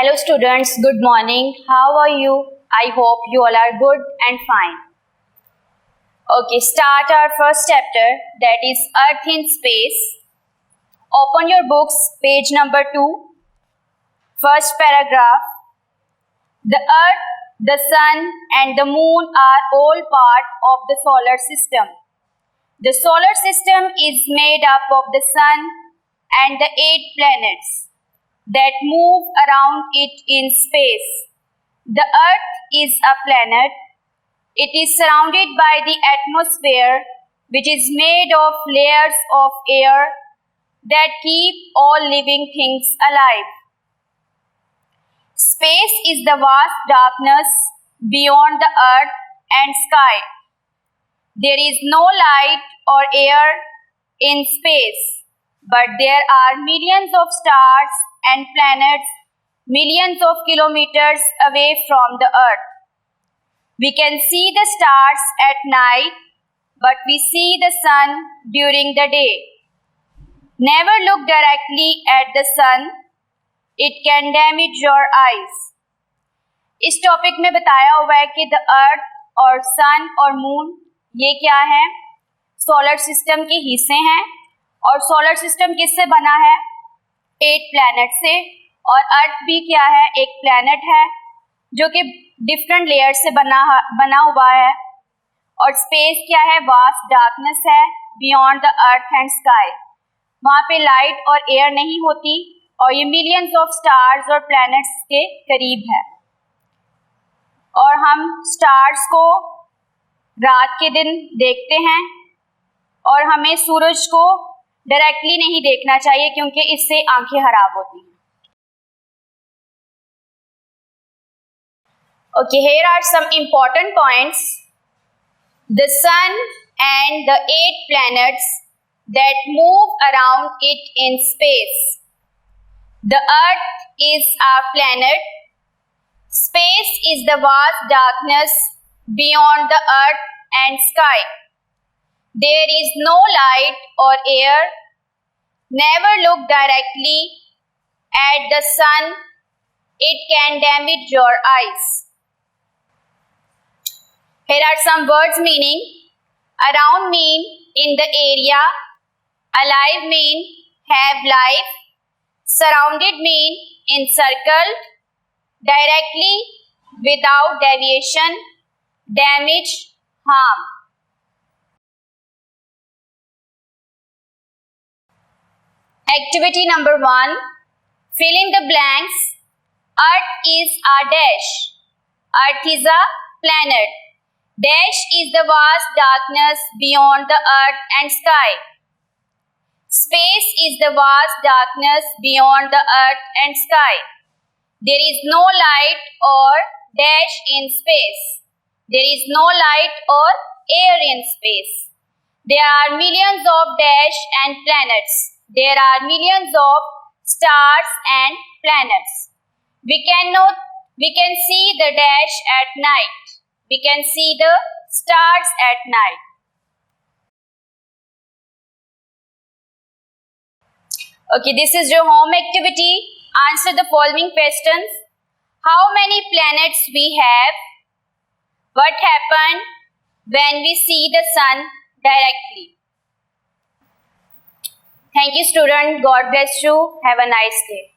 Hello students, good morning. How are you? I hope you all are good and fine. Okay, start our first chapter, that is Earth in Space. Open your books, page number 2. First paragraph. The Earth, the Sun and the Moon are all part of the solar system. The solar system is made up of the Sun and the 8 planets that move around it in space. The Earth is a planet. It is surrounded by the atmosphere, which is made of layers of air that keep all living things alive. Space is the vast darkness beyond the earth and sky. There is no light or air in space, but there are millions of stars and planets millions of kilometers away from the earth. We can see the stars at night, but we see the sun during the day. Never look directly at the sun. It can damage your eyes. इस topic में बताया हुआ है कि the earth और सन और moon ये क्या है, सोलर सिस्टम के हिस्से हैं. और सोलर सिस्टम किससे बना है? 8 प्लैनेट से. और अर्थ भी क्या है? एक प्लैनेट है जो कि डिफरेंट लेयर से बना हुआ है. और स्पेस क्या है? वास्ट डार्कनेस है beyond the earth and sky. वहाँ पे लाइट और एयर नहीं होती और ये मिलियंस ऑफ स्टार्स और प्लैनेट्स के करीब है. और हम स्टार्स को रात के दिन देखते हैं और हमें सूरज को डायरेक्टली नहीं देखना चाहिए क्योंकि इससे आंखें खराब होती हैं. Okay, here are some important points. The sun and the 8 planets that move around it in space. The earth is a planet. Space is the vast darkness beyond the earth and sky. There is no light or air. Never look directly at the sun. It can damage your eyes. Here are some words meaning. Around mean in the area. Alive mean have life. Surrounded mean encircled. Directly, without deviation, damage, harm. Activity number 1. Fill in the blanks. Earth is a dash. Earth is a planet. Dash is the vast darkness beyond the earth and sky. Space is the vast darkness beyond the earth and sky. There is no light or dash in space. There is no light or air in space. There are millions of dash and planets. There are millions of stars and planets. We can see the dash at night. We can see the stars at night. Okay, this is your home activity. Answer the following questions. How many planets we have? What happened when we see the sun directly? Thank you, student. God bless you. Have a nice day.